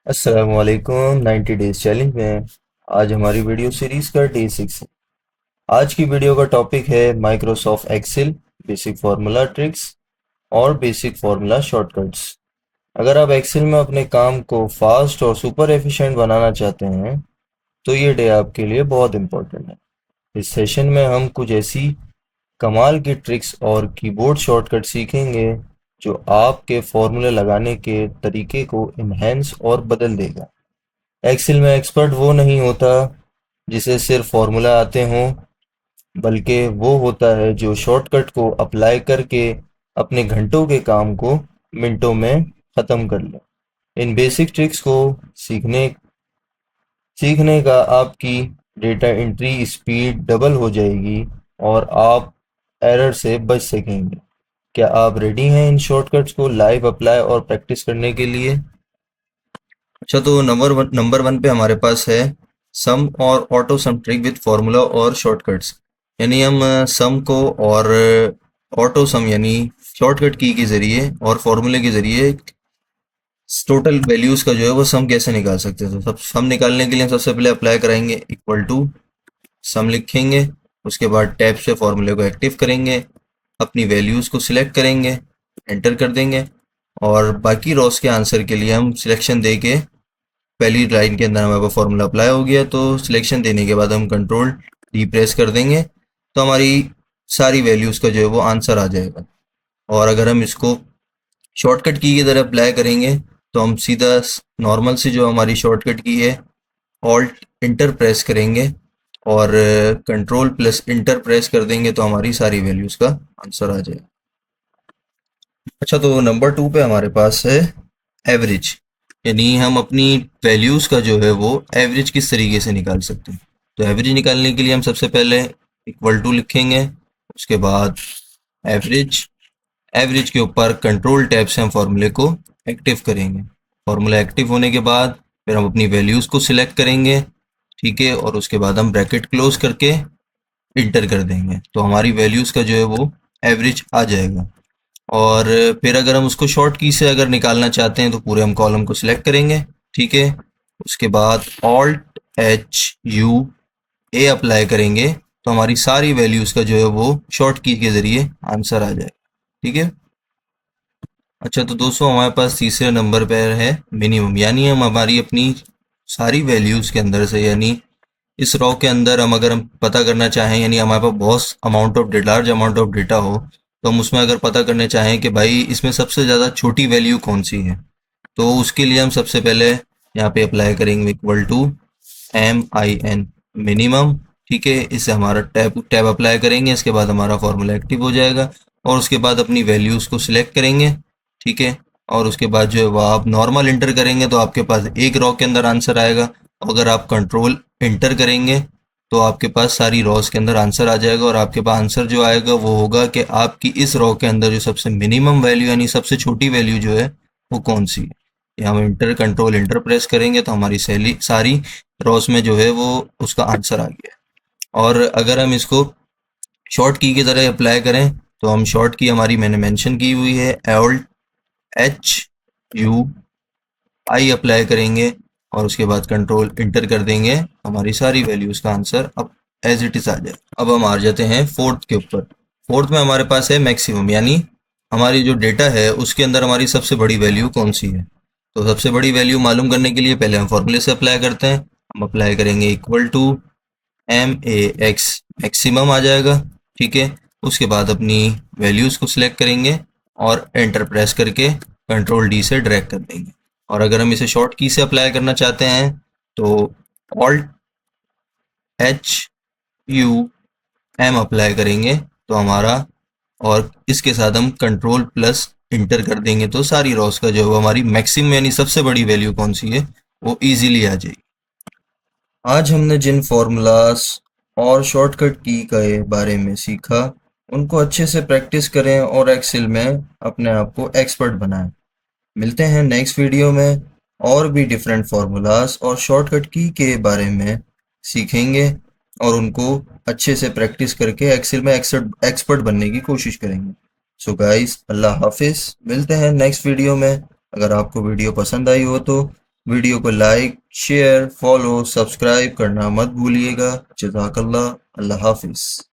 अस्सलामुअलैकुम 90 days challenge में आज हमारी वीडियो सीरीज का डे 6 है। आज की वीडियो का टॉपिक है Microsoft Excel basic formula tricks और बेसिक फार्मूला शॉर्टकट्स। अगर आप एक्सेल में अपने काम को फास्ट और सुपर एफिशिएंट बनाना चाहते हैं तो ये डे आपके लिए बहुत इंपॉर्टेंट है। इस सेशन में हम कुछ ऐसी कमाल की ट्रिक्स और कीबोर्ड शॉर्टकट सीखेंगे जो आपके फॉर्मूले लगाने के तरीके को इन्हेंस और बदल देगा। एक्सेल में एक्सपर्ट वो नहीं होता जिसे सिर्फ फॉर्मूला आते हों, बल्कि वो होता है जो शॉर्टकट को अप्लाई करके अपने घंटों के काम को मिनटों में ख़त्म कर ले। इन बेसिक ट्रिक्स को सीखने सीखने का आपकी डेटा एंट्री स्पीड डबल हो जाएगी और आप एरर से बच सकेंगे। क्या आप रेडी हैं इन शॉर्टकट्स को लाइव अप्लाई और प्रैक्टिस करने के लिए? अच्छा, तो नंबर वन पे हमारे पास है सम और auto some trick with formula और शॉर्टकट्स। यानी हम सम को और ऑटो सम यानी शॉर्टकट की के ज़रिए और फॉर्मूले के ज़रिए टोटल वैल्यूज़ का जो है वो सम कैसे निकाल सकते हैं। तो सब सम निकालने के लिए हम सबसे पहले अप्लाई कराएंगे इक्वल टू सम लिखेंगे, उसके बाद टैब से फॉर्मूले को एक्टिव करेंगे, अपनी वैल्यूज़ को सिलेक्ट करेंगे, एंटर कर देंगे और बाकी रॉस के आंसर के लिए हम सिलेक्शन दे के पहली लाइन के अंदर हमारे फॉर्मूला अप्लाई हो गया। तो सिलेक्शन देने के बाद हम कंट्रोल डी प्रेस कर देंगे तो हमारी सारी वैल्यूज़ का जो है वो आंसर आ जाएगा। और अगर हम इसको शॉर्टकट की तरह अप्लाई करेंगे तो हम सीधा नॉर्मल से जो हमारी शॉर्टकट की है ऑल्ट इंटर प्रेस करेंगे और कंट्रोल प्लस इंटर प्रेस कर देंगे तो हमारी सारी वैल्यूज़ का आंसर आ जाएगा। अच्छा, तो नंबर 2 पे हमारे पास है एवरेज। यानी हम अपनी वैल्यूज़ का जो है वो एवरेज किस तरीके से निकाल सकते हैं। तो एवरेज निकालने के लिए हम सबसे पहले इक्वल टू लिखेंगे, उसके बाद एवरेज, एवरेज के ऊपर कंट्रोल टैब से हम फॉर्मूले को एक्टिव करेंगे। फॉर्मूला एक्टिव होने के बाद फिर हम अपनी वैल्यूज़ को सिलेक्ट करेंगे, ठीक है, और उसके बाद हम ब्रैकेट क्लोज करके इंटर कर देंगे तो हमारी वैल्यूज़ का जो है वो एवरेज आ जाएगा। और फिर अगर हम उसको शॉर्ट की से अगर निकालना चाहते हैं तो पूरे हम कॉलम को सिलेक्ट करेंगे, ठीक है, उसके बाद alt H U A apply करेंगे तो हमारी सारी वैल्यूज़ का जो है वो शॉर्ट की के ज़रिए आंसर आ जाएगा, ठीक है। अच्छा, तो दोस्तों हमारे पास तीसरे नंबर पर है मिनिमम। यानी हम हमारी अपनी सारी वैल्यूज़ के अंदर से, यानी इस रॉ के अंदर हम अगर हम पता करना चाहें, यानी हमारे पास बहुत amount of data, large amount of data हो, तो हम उसमें अगर पता करने चाहें कि भाई इसमें सबसे ज़्यादा छोटी वैल्यू कौन सी है, तो उसके लिए हम सबसे पहले यहाँ पे अप्लाई करेंगे इक्वल टू MIN मिनिमम, ठीक है। इससे हमारा टैब टैब अप्लाई करेंगे, इसके बाद हमारा फॉर्मूला एक्टिव हो जाएगा और उसके बाद अपनी वैल्यूज़ को सिलेक्ट करेंगे, ठीक है, और उसके बाद जो है वह आप नॉर्मल इंटर करेंगे तो आपके पास एक रॉ के अंदर आंसर आएगा। अगर आप कंट्रोल इंटर करेंगे तो आपके पास सारी रॉस के अंदर आंसर आ जाएगा और आपके पास आंसर जो आएगा वो होगा कि आपकी इस रॉ के अंदर जो सबसे मिनिमम वैल्यू यानी सबसे छोटी वैल्यू जो है वो कौन सी है। ये हम इंटर कंट्रोल इंटर प्रेस करेंगे तो हमारी सारी रॉस में जो है वो उसका आंसर आ गया। और अगर हम इसको शॉर्ट की की तरह अप्लाई करें तो हम शॉर्ट की हमारी मैंने मेंशन की हुई है alt H you I apply करेंगे और उसके बाद कंट्रोल इंटर कर देंगे, हमारी सारी वैल्यूज़ का आंसर अब एज इट इज़ आ जाए। अब हम आ जाते हैं फोर्थ के ऊपर। फोर्थ में हमारे पास है मैक्सिमम, यानी हमारी जो डेटा है उसके अंदर हमारी सबसे बड़ी वैल्यू कौन सी है। तो सबसे बड़ी वैल्यू मालूम करने के लिए पहले हम फॉर्मूले से अप्लाई करते हैं। हम अप्लाई करेंगे इक्वल टू MAX, मैक्सिमम आ जाएगा, ठीक है। उसके बाद अपनी वैल्यूज़ को सिलेक्ट करेंगे और एंटर प्रेस करके कंट्रोल डी से ड्रैग कर देंगे। और अगर हम इसे शॉर्ट की से अप्लाई करना चाहते हैं तो Alt H U M apply करेंगे तो हमारा, और इसके साथ हम कंट्रोल प्लस इंटर कर देंगे तो सारी रॉस का जो है हमारी मैक्सिमम यानी सबसे बड़ी वैल्यू कौन सी है वो इजीली आ जाएगी। आज हमने जिन फॉर्मूलाज और शॉर्टकट की के बारे में सीखा उनको अच्छे से प्रैक्टिस करें और एक्सेल में अपने आप को एक्सपर्ट बनाएं। मिलते हैं नेक्स्ट वीडियो में और भी डिफरेंट फार्मूलाज और शॉर्टकट की के बारे में सीखेंगे और उनको अच्छे से प्रैक्टिस करके एक्सेल में एक्सपर्ट बनने की कोशिश करेंगे। सो गाइस, अल्लाह हाफिज़, मिलते हैं नेक्स्ट वीडियो में। अगर आपको वीडियो पसंद आई हो तो वीडियो को लाइक, शेयर, फॉलो, सब्सक्राइब करना मत भूलिएगा। जज़ाकल्लाह। अल्लाह हाफिज़।